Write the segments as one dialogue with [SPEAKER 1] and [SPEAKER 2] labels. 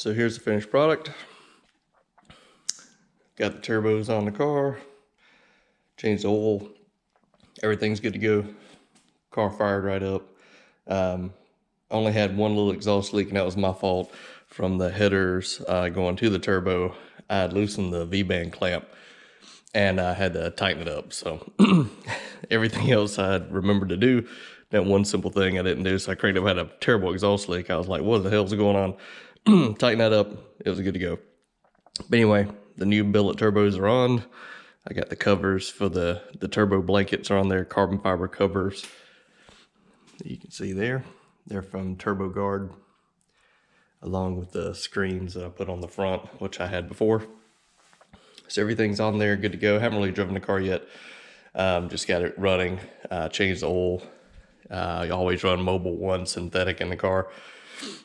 [SPEAKER 1] So here's the finished product. Got the turbos on the car, changed the oil, everything's good to go. Car fired right up. Only had one little exhaust leak, and that was my fault from the headers going to the turbo. I had loosened the V-band clamp and I had to tighten it up. So everything else I had remembered to do, that one simple thing I didn't do. So I cranked up, had a terrible exhaust leak. I was like, what the hell's going on? Tighten that up, it was good to go. But anyway, the new billet turbos are on. I got the covers for the turbo blankets are on there, carbon fiber covers. You can see there. They're from Turbo Guard, along with the screens that I put on the front, which I had before. So everything's on there, good to go. Haven't really driven the car yet. Just got it running, changed the oil. I always run Mobil 1 synthetic in the car,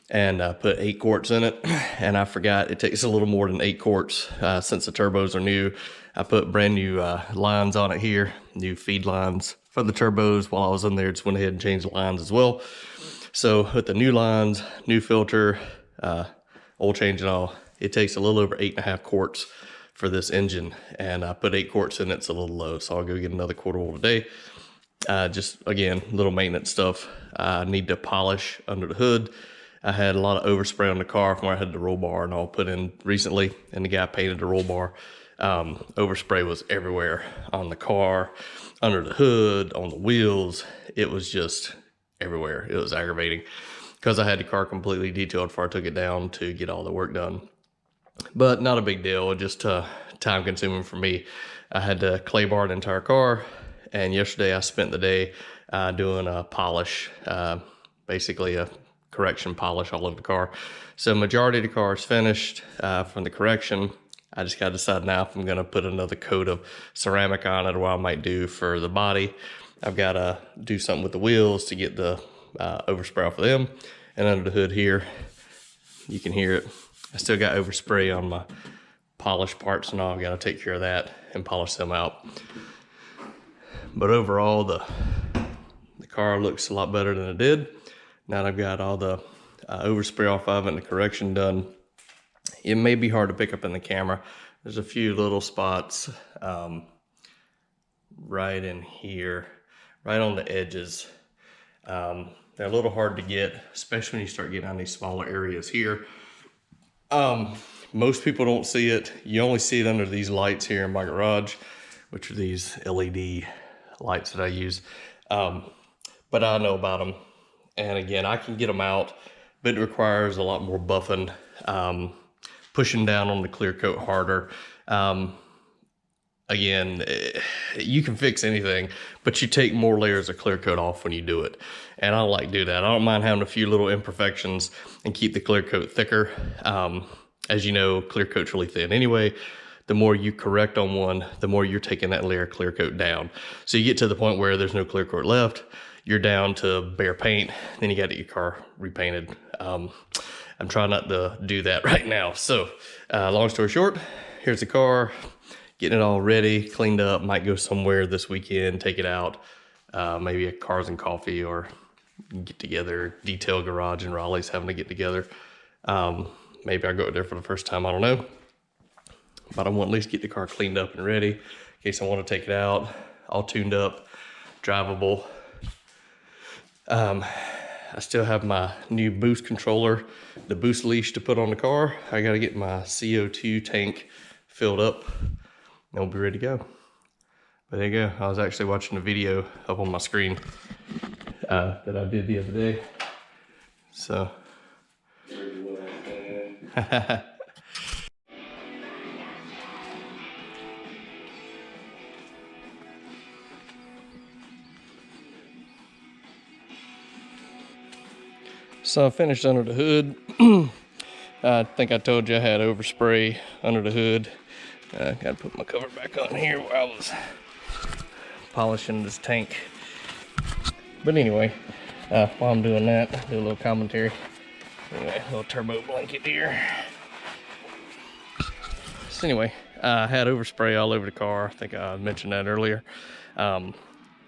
[SPEAKER 1] and put 8 quarts in it. And I forgot it takes a little more than 8 quarts since the turbos are new. I put brand new lines on it here, new feed lines for the turbos. While I was in there, just went ahead and changed the lines as well. So with the new lines, new filter, oil change and all, it takes a little over 8.5 quarts for this engine, and I put 8 quarts in. It's a little low, so I'll go get another quart of oil today. Just again, little maintenance stuff. I need to polish under the hood. I had a lot of overspray on the car from where I had the roll bar and all put in recently, and the guy painted the roll bar. Overspray was everywhere on the car, under the hood, on the wheels. It was just everywhere. It was aggravating because I had the car completely detailed before I took it down to get all the work done. But not a big deal, just time consuming for me. I had to clay bar the entire car, and yesterday I spent the day doing a polish, basically a correction polish all over the car. So majority of the car is finished from the correction. I just got to decide now if I'm going to put another coat of ceramic on it, or what I might do for the body. I've got to do something with the wheels to get the overspray off of them. And under the hood here, you can hear it. I still got overspray on my polished parts and all. I've got to take care of that and polish them out. But overall, the car looks a lot better than it did. Now that I've got all the overspray off of it and the correction done, it may be hard to pick up in the camera. There's a few little spots right in here, right on the edges. They're a little hard to get, especially when you start getting on these smaller areas here. Most people don't see it. You only see it under these lights here in my garage, which are these LED lights that I use. But I know about them. And again, I can get them out, but it requires a lot more buffing, pushing down on the clear coat harder. Again, you can fix anything, but you take more layers of clear coat off when you do it. And I don't like to do that. I don't mind having a few little imperfections and keep the clear coat thicker. As you know, clear coat's really thin anyway. The more you correct on one, the more you're taking that layer of clear coat down. So you get to the point where there's no clear coat left, you're down to bare paint, then you got to get your car repainted. I'm trying not to do that right now. So long story short, here's the car, getting it all ready, cleaned up, might go somewhere this weekend, take it out, maybe a Cars and Coffee or get together, detail garage in Raleigh's having to get together. Maybe I'll go there for the first time, I don't know. But I want to at least get the car cleaned up and ready in case I want to take it out, all tuned up, drivable. I still have my new boost controller, the boost leash to put on the car. I got to get my CO2 tank filled up and we'll be ready to go. But there you go. I was actually watching a video up on my screen that I did the other day. So. So I finished under the hood. I think I told you I had overspray under the hood. Got to put my cover back on here where I was polishing this tank. But anyway, while I'm doing that, I'll do a little commentary. Anyway, a little turbo blanket here. So anyway, I had overspray all over the car. I think I mentioned that earlier.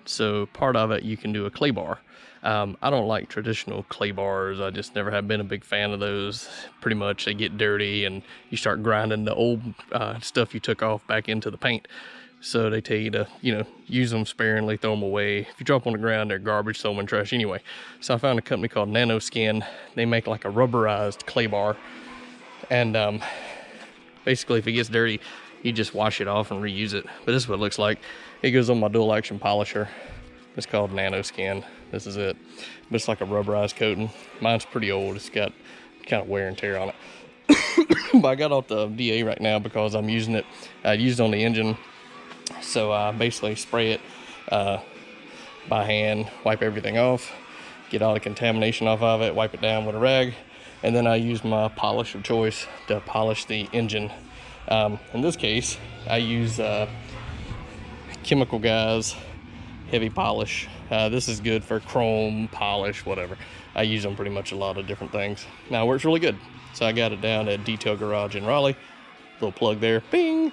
[SPEAKER 1] So part of it, you can do a clay bar. I don't like traditional clay bars. I just never have been a big fan of those. Pretty much they get dirty and you start grinding the old stuff you took off back into the paint. So they tell you to, you know, use them sparingly, throw them away. If you drop on the ground, they're garbage, throw them in trash anyway. So I found a company called NanoSkin. They make like a rubberized clay bar. And basically if it gets dirty, you just wash it off and reuse it. But this is what it looks like. It goes on my dual action polisher. It's called NanoSkin. This is it. But it's like a rubberized coating. Mine's pretty old. It's got kind of wear and tear on it. But I got off the DA right now because I'm using it. I used it on the engine. So I basically spray it by hand, wipe everything off, get all the contamination off of it, wipe it down with a rag, and then I use my polish of choice to polish the engine. In this case, I use Chemical Guys heavy polish. This is good for chrome, polish, whatever. I use them pretty much a lot of different things. Now it works really good. So I got it down at Detail Garage in Raleigh. Little plug there, bing.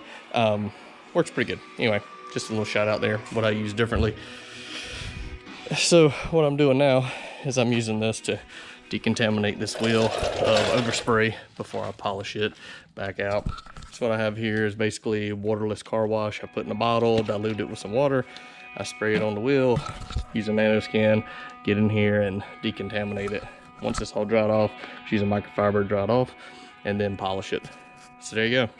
[SPEAKER 1] Works pretty good. Anyway, just a little shout out there, what I use differently. So what I'm doing now is I'm using this to decontaminate this wheel of overspray before I polish it back out. So what I have here is basically waterless car wash. I put in a bottle, dilute it with some water. I spray it on the wheel, use a NanoSkin, get in here and decontaminate it. Once it's all dried off, use a microfiber, dry it off, and then polish it. So there you go.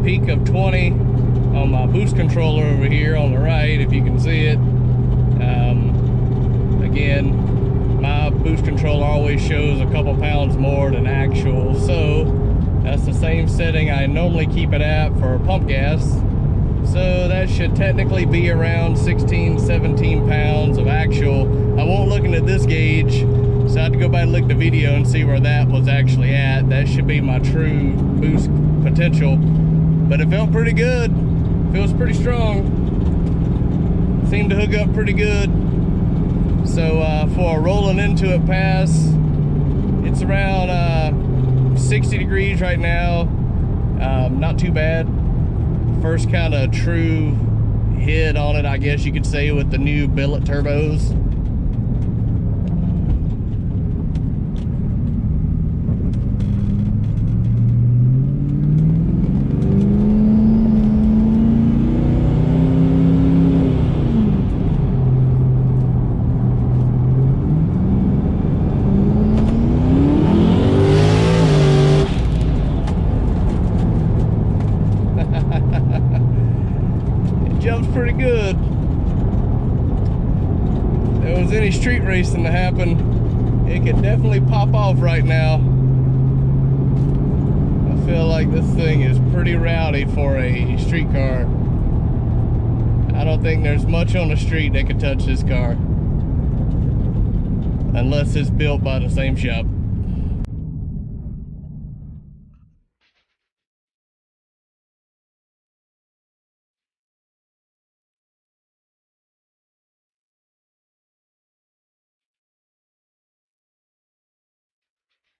[SPEAKER 1] peak of 20 on my boost controller over here on the right, if you can see it. Again, my boost controller always shows a couple pounds more than actual, so That's the same setting I normally keep it at for pump gas. So that should technically be around 16, 17 pounds of actual. I won't look into this gauge, so I have to go back and look at the video and see where that was actually at. That should be my true boost potential. But it felt pretty good. Feels pretty strong. Seemed to hook up pretty good. So for a rolling into it pass, it's around 60 degrees right now. Not too bad. First kind of true hit on it, I guess you could say, with the new Billet Turbos. Jumps pretty good. If there was any street racing to happen, it could definitely pop off right now. I feel like this thing is pretty rowdy for a street car. I don't think there's much on the street that could touch this car, unless it's built by the same shop.